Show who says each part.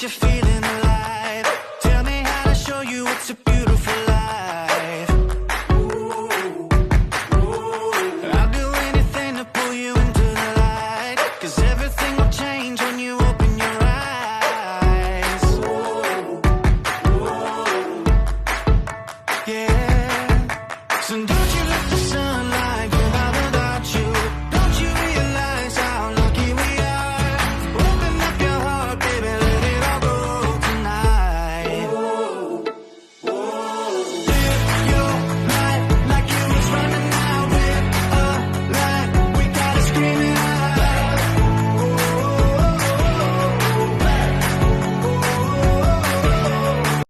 Speaker 1: you're feeling alive. Tell me how to show you it's a beautiful life. I'll do anything to pull you into the light, 'cause everything will change when you open your eyes. Yeah. So don't you let the sun